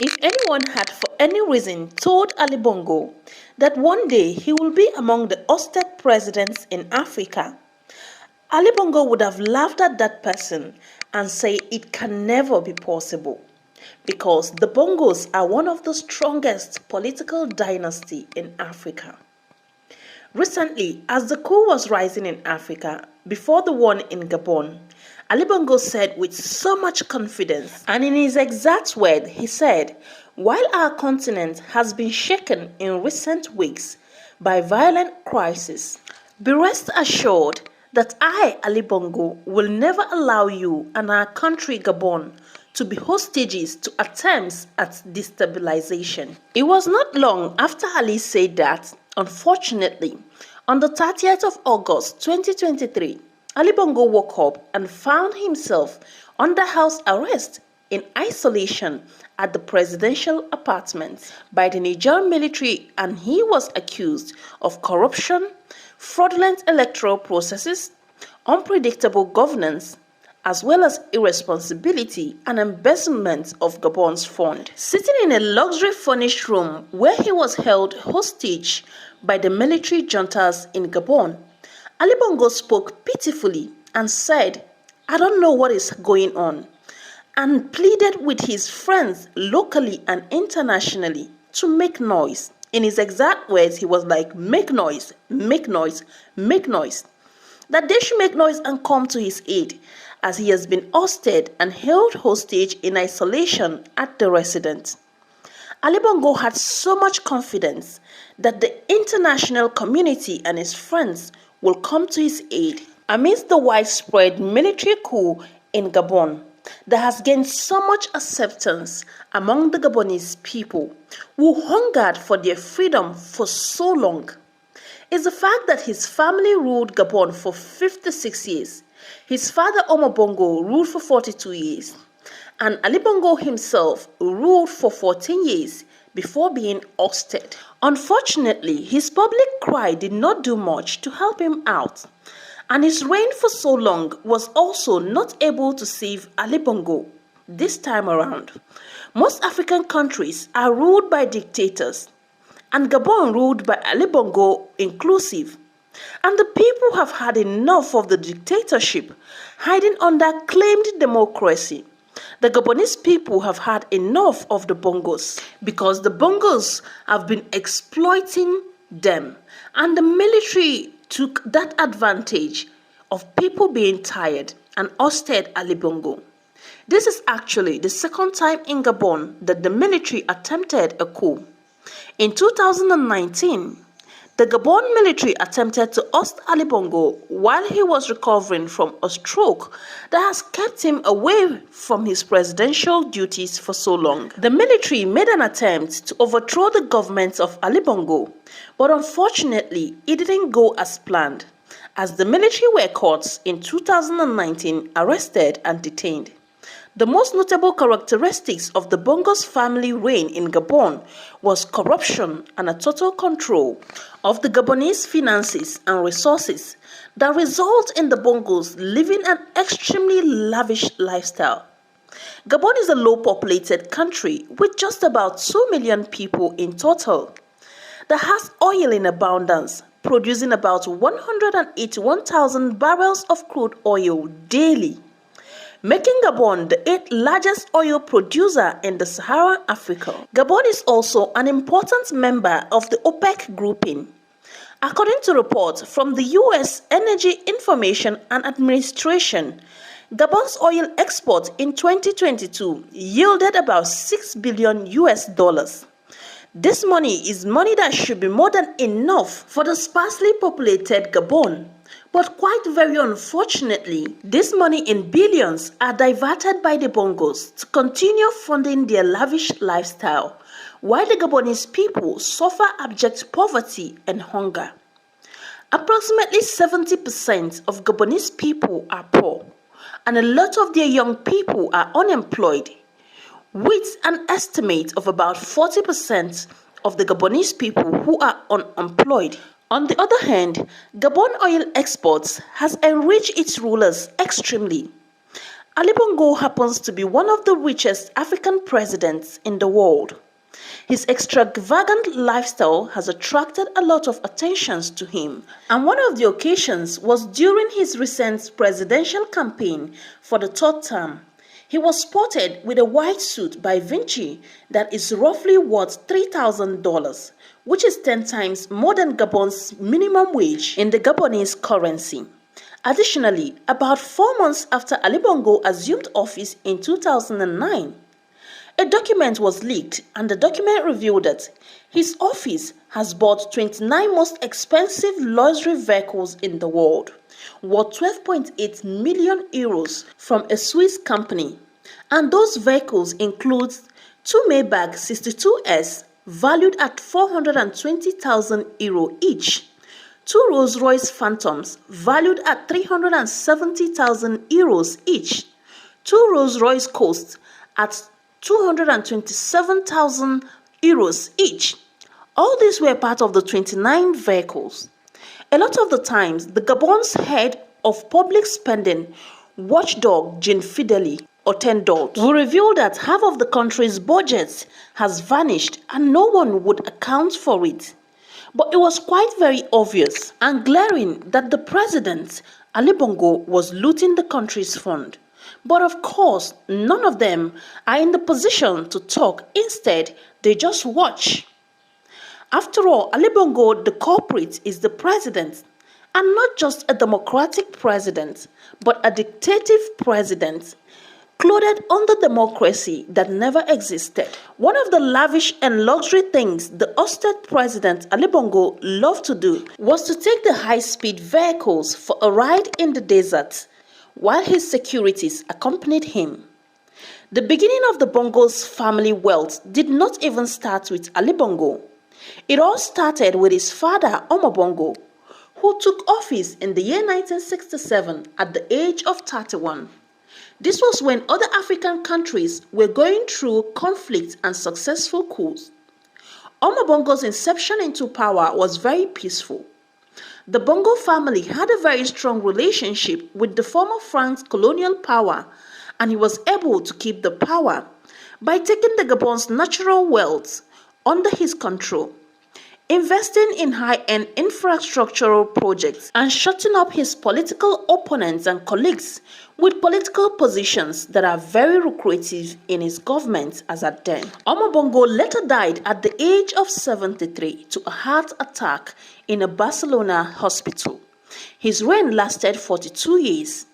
If anyone had for any reason told Ali Bongo that one day he will be among the ousted presidents in Africa, Ali Bongo would have laughed at that person and say it can never be possible because the Bongos are one of the strongest political dynasty in Africa. Recently, as the coup was rising in Africa before the one in Gabon, Ali Bongo said with so much confidence, and in his exact word, he said, "While our continent has been shaken in recent weeks by violent crisis, be rest assured that I, Ali Bongo, will never allow you and our country Gabon to be hostages to attempts at destabilization." It was not long after Ali said that, unfortunately, on the 30th of August 2023, Ali Bongo woke up and found himself under house arrest in isolation at the presidential apartment by the Nigerian military, and he was accused of corruption, fraudulent electoral processes, unpredictable governance, as well as irresponsibility and embezzlement of Gabon's fund. Sitting in a luxury furnished room where he was held hostage by the military juntas in Gabon, Ali Bongo spoke pitifully and said, "I don't know what is going on," and pleaded with his friends locally and internationally to make noise. In his exact words, he was like, "Make noise, make noise, make noise." That they should make noise and come to his aid, as he has been ousted and held hostage in isolation at the residence. Ali Bongo had so much confidence that the international community and his friends will come to his aid amidst the widespread military coup in Gabon that has gained so much acceptance among the Gabonese people who hungered for their freedom for so long. Is the fact that his family ruled Gabon for 56 years, his father Omar Bongo ruled for 42 years, and Ali Bongo himself ruled for 14 years before being ousted. Unfortunately, his public cry did not do much to help him out, and his reign for so long was also not able to save Ali Bongo this time around. Most African countries are ruled by dictators, and Gabon ruled by Ali Bongo inclusive. And the people have had enough of the dictatorship hiding under claimed democracy. The Gabonese people have had enough of the Bongos because the Bongos have been exploiting them, and the military took that advantage of people being tired and ousted Ali Bongo. This is actually the second time in Gabon that the military attempted a coup. In 2019, the Gabon military attempted to oust Ali Bongo while he was recovering from a stroke that has kept him away from his presidential duties for so long. The military made an attempt to overthrow the government of Ali Bongo, but unfortunately, it didn't go as planned, as the military were caught in 2019, arrested and detained. The most notable characteristics of the Bongo's family reign in Gabon was corruption and a total control of the Gabonese finances and resources that result in the Bongos living an extremely lavish lifestyle. Gabon is a low-populated country with just about 2 million people in total that has oil in abundance, producing about 181,000 barrels of crude oil daily, making Gabon the 8th largest oil producer in the Sahara Africa. Gabon is also an important member of the OPEC grouping. According to reports from the U.S. Energy Information and Administration, Gabon's oil export in 2022 yielded about $6 billion. This money is money that should be more than enough for the sparsely populated Gabon. But quite very unfortunately, this money in billions are diverted by the Bongos to continue funding their lavish lifestyle, while the Gabonese people suffer abject poverty and hunger. Approximately 70% of Gabonese people are poor, and a lot of their young people are unemployed, with an estimate of about 40% of the Gabonese people who are unemployed. On the other hand, Gabon oil exports has enriched its rulers extremely. Ali Bongo happens to be one of the richest African presidents in the world. His extravagant lifestyle has attracted a lot of attention to him, and one of the occasions was during his recent presidential campaign for the third term. He was spotted with a white suit by Vinci that is roughly worth $3,000, which is 10 times more than Gabon's minimum wage in the Gabonese currency. Additionally, about 4 months after Ali Bongo assumed office in 2009, a document was leaked, and the document revealed that his office has bought 29 most expensive luxury vehicles in the world, worth 12.8 million euros from a Swiss company. And those vehicles include 2 Maybach 62S valued at 420,000 euro each, 2 Rolls-Royce Phantoms valued at 370,000 euros each, 2 Rolls-Royce Coasts at 227,000 euros each. All these were part of the 29 vehicles. A lot of the times, the Gabon's head of public spending, watchdog Jean Fideli Otendot, will reveal that half of the country's budget has vanished and no one would account for it. But it was quite very obvious and glaring that the president, Ali Bongo, was looting the country's fund. But of course, none of them are in the position to talk. Instead, they just watch. After all, Ali Bongo, the culprit, is the president, and not just a democratic president, but a dictative president, clothed under democracy that never existed. One of the lavish and luxury things the ousted president Ali Bongo loved to do was to take the high-speed vehicles for a ride in the desert, while his securities accompanied him. The beginning of the Bongo's family wealth did not even start with Ali Bongo. It all started with his father, Omar Bongo, who took office in the year 1967 at the age of 31. This was when other African countries were going through conflict and successful coups. Omar Bongo's inception into power was very peaceful. The Bongo family had a very strong relationship with the former French colonial power, and he was able to keep the power by taking the Gabon's natural wealth under his control, investing in high-end infrastructural projects, and shutting up his political opponents and colleagues with political positions that are very lucrative in his government as at then. Omar Bongo later died at the age of 73 to a heart attack in a Barcelona hospital. His reign lasted 42 years.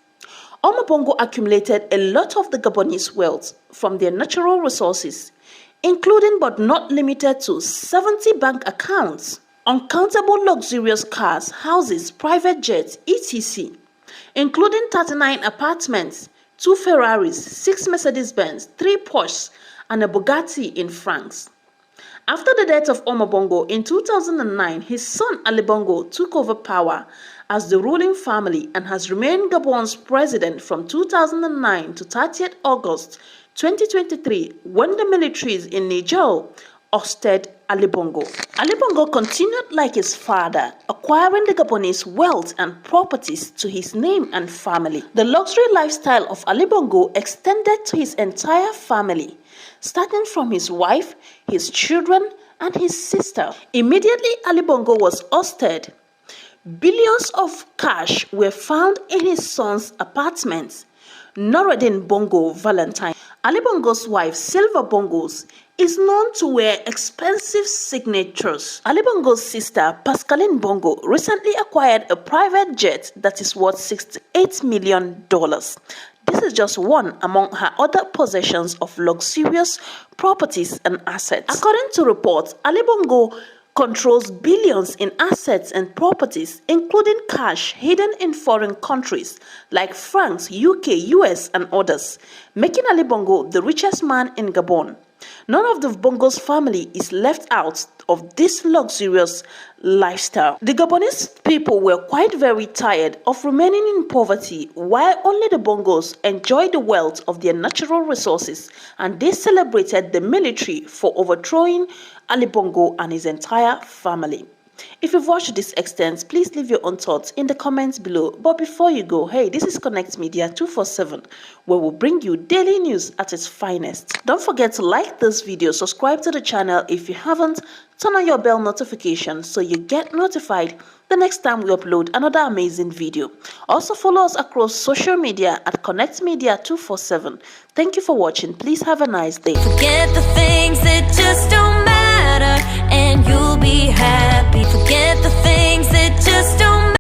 Omar Bongo accumulated a lot of the Gabonese wealth from their natural resources, including but not limited to 70 bank accounts, uncountable luxurious cars, houses, private jets, etc., including 39 apartments, 2 Ferraris, 6 Mercedes-Benz, 3 Porsches, and a Bugatti in France. After the death of Omar Bongo in 2009, his son Ali Bongo took over power as the ruling family and has remained Gabon's president from 2009 to 30th August 2023, when the militaries in Niger ousted Ali Bongo. Ali Bongo continued like his father, acquiring the Gabonese wealth and properties to his name and family. The luxury lifestyle of Ali Bongo extended to his entire family, starting from his wife, his children, and his sister. Immediately Ali Bongo was ousted, billions of cash were found in his son's apartment. Noureddin Bongo Valentine, Ali Bongo's wife, Silva Bongos, is known to wear expensive signatures. Ali Bongo's sister, Pascaline Bongo, recently acquired a private jet that is worth $68 million. This is just one among her other possessions of luxurious properties and assets. According to reports, Ali Bongo controls billions in assets and properties, including cash hidden in foreign countries like France, UK, US, and others, making Ali Bongo the richest man in Gabon. None of the Bongo's family is left out of this luxurious lifestyle. The Gabonese people were quite very tired of remaining in poverty, while only the Bongos enjoyed the wealth of their natural resources, and they celebrated the military for overthrowing Ali Bongo and his entire family. If you've watched this extent, please leave your own thoughts in the comments below. But before you go, hey, this is Connect Media 247, where we'll bring you daily news at its finest. Don't forget to like this video, subscribe to the channel if you haven't, turn on your bell notification so you get notified the next time we upload another amazing video. Also follow us across social media at Connect Media 247. Thank you for watching. Please have a nice day. Forget the things that just